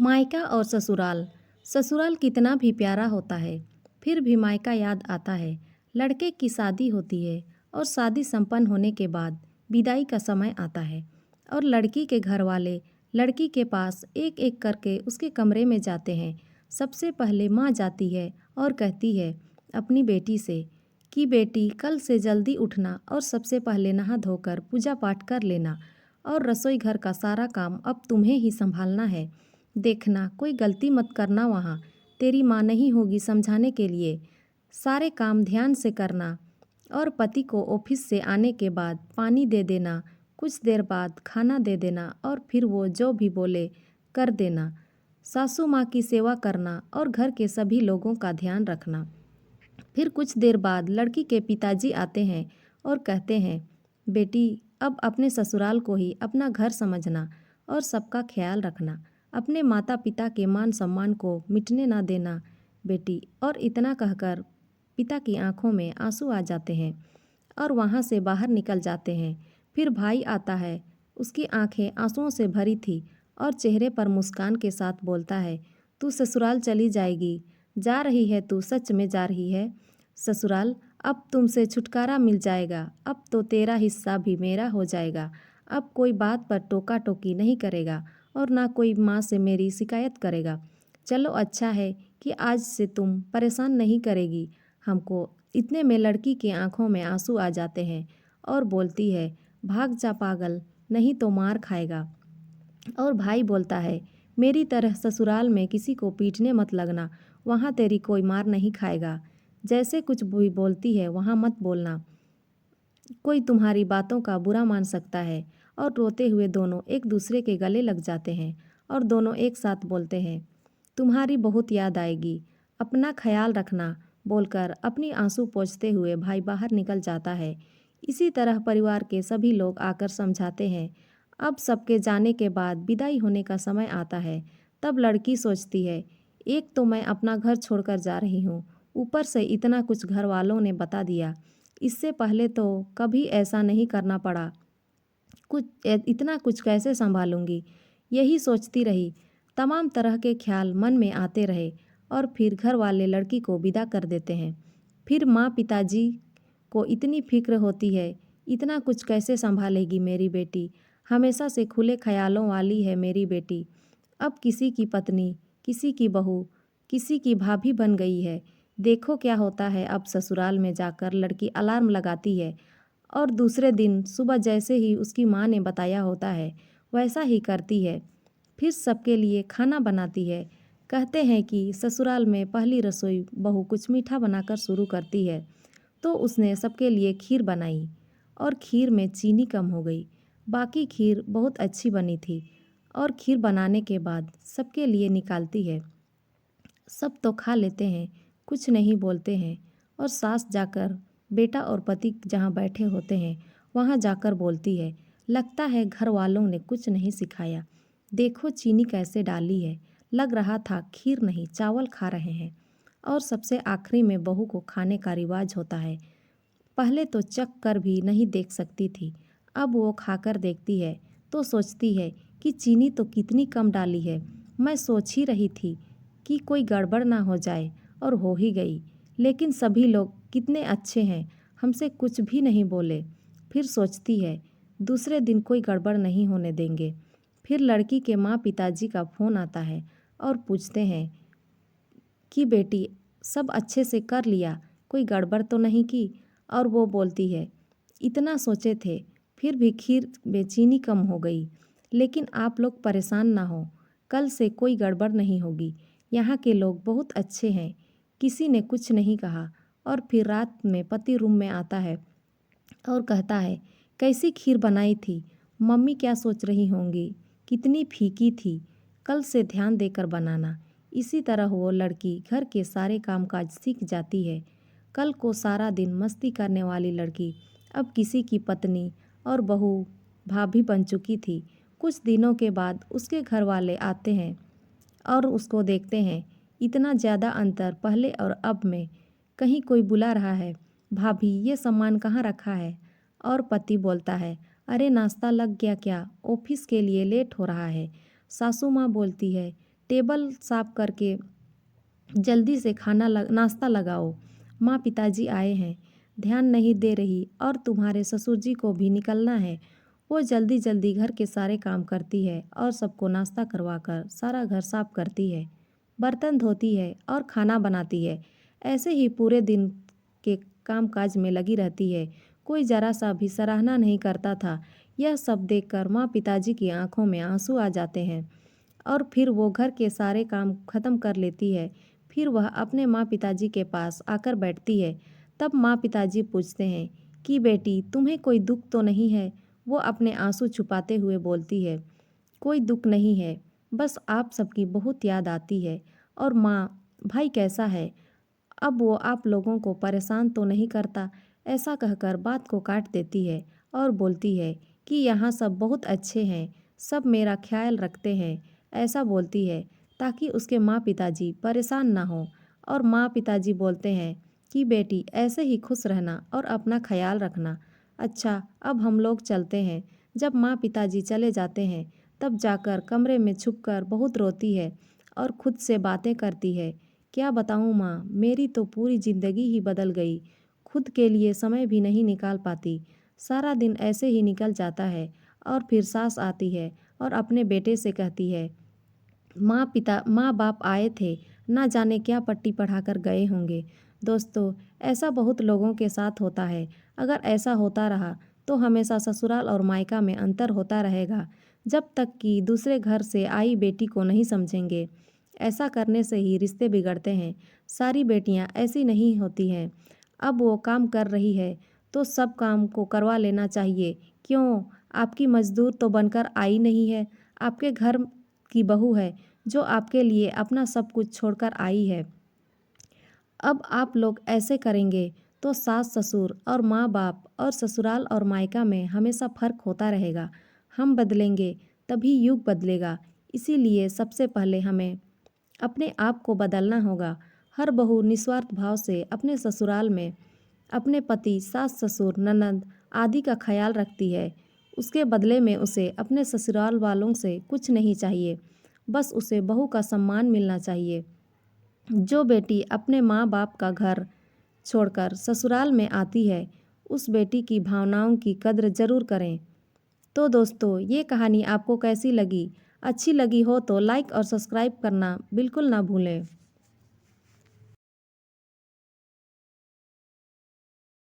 मायका और ससुराल। ससुराल कितना भी प्यारा होता है, फिर भी मायका याद आता है। लड़के की शादी होती है और शादी संपन्न होने के बाद विदाई का समय आता है और लड़की के घर वाले लड़की के पास एक एक करके उसके कमरे में जाते हैं। सबसे पहले माँ जाती है और कहती है अपनी बेटी से कि बेटी कल से जल्दी उठना और सबसे पहले नहा धोकर पूजा पाठ कर लेना और रसोई घर का सारा काम अब तुम्हें ही संभालना है। देखना कोई गलती मत करना, वहाँ तेरी माँ नहीं होगी समझाने के लिए। सारे काम ध्यान से करना और पति को ऑफिस से आने के बाद पानी दे देना, कुछ देर बाद खाना दे देना और फिर वो जो भी बोले कर देना। सासू माँ की सेवा करना और घर के सभी लोगों का ध्यान रखना। फिर कुछ देर बाद लड़की के पिताजी आते हैं और कहते हैं बेटी अब अपने ससुराल को ही अपना घर समझना और सबका ख्याल रखना। अपने माता पिता के मान सम्मान को मिटने ना देना बेटी। और इतना कहकर पिता की आंखों में आंसू आ जाते हैं और वहाँ से बाहर निकल जाते हैं। फिर भाई आता है, उसकी आंखें आंसुओं से भरी थी और चेहरे पर मुस्कान के साथ बोलता है तू ससुराल चली जाएगी। जा रही है तू, सच में जा रही है ससुराल। अब तुमसे छुटकारा मिल जाएगा, अब तो तेरा हिस्सा भी मेरा हो जाएगा। अब कोई बात पर टोका टोकी नहीं करेगा और ना कोई माँ से मेरी शिकायत करेगा। चलो अच्छा है कि आज से तुम परेशान नहीं करेगी हमको। इतने में लड़की की आंखों में आंसू आ जाते हैं और बोलती है भाग जा पागल, नहीं तो मार खाएगा। और भाई बोलता है मेरी तरह ससुराल में किसी को पीटने मत लगना, वहाँ तेरी कोई मार नहीं खाएगा। जैसे कुछ भी बोलती है वहाँ मत बोलना, कोई तुम्हारी बातों का बुरा मान सकता है। और रोते हुए दोनों एक दूसरे के गले लग जाते हैं और दोनों एक साथ बोलते हैं तुम्हारी बहुत याद आएगी, अपना ख्याल रखना बोलकर अपनी आंसू पोंछते हुए भाई बाहर निकल जाता है। इसी तरह परिवार के सभी लोग आकर समझाते हैं। अब सबके जाने के बाद विदाई होने का समय आता है। तब लड़की सोचती है एक तो मैं अपना घर छोड़कर जा रही हूँ, ऊपर से इतना कुछ घर वालों ने बता दिया। इससे पहले तो कभी ऐसा नहीं करना पड़ा, इतना कुछ कैसे संभालूंगी। यही सोचती रही, तमाम तरह के ख्याल मन में आते रहे और फिर घर वाले लड़की को विदा कर देते हैं। फिर माँ पिताजी को इतनी फिक्र होती है, इतना कुछ कैसे संभालेगी मेरी बेटी, हमेशा से खुले ख्यालों वाली है मेरी बेटी। अब किसी की पत्नी, किसी की बहू, किसी की भाभी बन गई है। देखो क्या होता है। अब ससुराल में जाकर लड़की अलार्म लगाती है और दूसरे दिन सुबह जैसे ही उसकी माँ ने बताया होता है वैसा ही करती है। फिर सबके लिए खाना बनाती है। कहते हैं कि ससुराल में पहली रसोई बहू कुछ मीठा बनाकर शुरू करती है, तो उसने सबके लिए खीर बनाई और खीर में चीनी कम हो गई। बाकी खीर बहुत अच्छी बनी थी और खीर बनाने के बाद सबके लिए निकालती है। सब तो खा लेते हैं, कुछ नहीं बोलते हैं और सास जाकर बेटा और पति जहाँ बैठे होते हैं वहाँ जाकर बोलती है लगता है घर वालों ने कुछ नहीं सिखाया, देखो चीनी कैसे डाली है, लग रहा था खीर नहीं चावल खा रहे हैं। और सबसे आखिरी में बहू को खाने का रिवाज होता है। पहले तो चख कर भी नहीं देख सकती थी, अब वो खाकर देखती है तो सोचती है कि चीनी तो कितनी कम डाली है। मैं सोच ही रही थी कि कोई गड़बड़ ना हो जाए और हो ही गई। लेकिन सभी लोग कितने अच्छे हैं, हमसे कुछ भी नहीं बोले। फिर सोचती है दूसरे दिन कोई गड़बड़ नहीं होने देंगे। फिर लड़की के माँ पिताजी का फ़ोन आता है और पूछते हैं कि बेटी सब अच्छे से कर लिया, कोई गड़बड़ तो नहीं की। और वो बोलती है इतना सोचे थे, फिर भी खीर में चीनी कम हो गई। लेकिन आप लोग परेशान ना हो, कल से कोई गड़बड़ नहीं होगी। यहाँ के लोग बहुत अच्छे हैं, किसी ने कुछ नहीं कहा। और फिर रात में पति रूम में आता है और कहता है कैसी खीर बनाई थी, मम्मी क्या सोच रही होंगी, कितनी फीकी थी, कल से ध्यान देकर बनाना। इसी तरह वो लड़की घर के सारे कामकाज सीख जाती है। कल को सारा दिन मस्ती करने वाली लड़की अब किसी की पत्नी और बहू भाभी बन चुकी थी। कुछ दिनों के बाद उसके घर वाले आते हैं और उसको देखते हैं, इतना ज़्यादा अंतर पहले और अब में। कहीं कोई बुला रहा है, भाभी ये सामान कहाँ रखा है। और पति बोलता है अरे नाश्ता लग गया क्या, ऑफिस के लिए लेट हो रहा है। सासू माँ बोलती है टेबल साफ करके जल्दी से नाश्ता लगाओ। माँ पिताजी आए हैं, ध्यान नहीं दे रही और तुम्हारे ससुर जी को भी निकलना है। वो जल्दी जल्दी घर के सारे काम करती है और सबको नाश्ता करवाकर सारा घर साफ करती है, बर्तन धोती है और खाना बनाती है। ऐसे ही पूरे दिन के काम काज में लगी रहती है। कोई जरा सा भी सराहना नहीं करता था। यह सब देखकर माँ पिताजी की आंखों में आंसू आ जाते हैं और फिर वो घर के सारे काम खत्म कर लेती है। फिर वह अपने माँ पिताजी के पास आकर बैठती है। तब माँ पिताजी पूछते हैं कि बेटी, तुम्हें कोई दुख तो नहीं है? वो अपने आंसू छुपाते हुए बोलती है, कोई दुख नहीं है, बस आप सबकी बहुत याद आती है। और माँ, भाई कैसा है? अब वो आप लोगों को परेशान तो नहीं करता? ऐसा कहकर बात को काट देती है और बोलती है कि यहाँ सब बहुत अच्छे हैं, सब मेरा ख्याल रखते हैं। ऐसा बोलती है ताकि उसके माँ पिताजी परेशान ना हो। और माँ पिताजी बोलते हैं कि बेटी, ऐसे ही खुश रहना और अपना ख्याल रखना। अच्छा, अब हम लोग चलते हैं। जब माँ पिताजी चले जाते हैं तब जाकर कमरे में छुपकर बहुत रोती है और खुद से बातें करती है। क्या बताऊँ माँ, मेरी तो पूरी ज़िंदगी ही बदल गई। खुद के लिए समय भी नहीं निकाल पाती। सारा दिन ऐसे ही निकल जाता है। और फिर सास आती है और अपने बेटे से कहती है, माँ बाप आए थे, ना जाने क्या पट्टी पढ़ाकर गए होंगे। दोस्तों, ऐसा बहुत लोगों के साथ होता है। अगर ऐसा होता रहा तो हमेशा ससुराल और मायका में अंतर होता रहेगा, जब तक कि दूसरे घर से आई बेटी को नहीं समझेंगे। ऐसा करने से ही रिश्ते बिगड़ते हैं। सारी बेटियां ऐसी नहीं होती हैं। अब वो काम कर रही है तो सब काम को करवा लेना चाहिए। क्यों? आपकी मजदूर तो बनकर आई नहीं है, आपके घर की बहू है जो आपके लिए अपना सब कुछ छोड़कर आई है। अब आप लोग ऐसे करेंगे तो सास ससुर और माँ बाप और ससुराल और मायका में हमेशा फ़र्क होता रहेगा। हम बदलेंगे तभी युग बदलेगा। इसीलिए सबसे पहले हमें अपने आप को बदलना होगा। हर बहू निस्वार्थ भाव से अपने ससुराल में अपने पति, सास ससुर, ननद आदि का ख्याल रखती है। उसके बदले में उसे अपने ससुराल वालों से कुछ नहीं चाहिए, बस उसे बहू का सम्मान मिलना चाहिए। जो बेटी अपने माँ बाप का घर छोड़कर ससुराल में आती है, उस बेटी की भावनाओं की कद्र ज़रूर करें। तो दोस्तों, ये कहानी आपको कैसी लगी? अच्छी लगी हो तो लाइक और सब्सक्राइब करना बिल्कुल ना भूलें।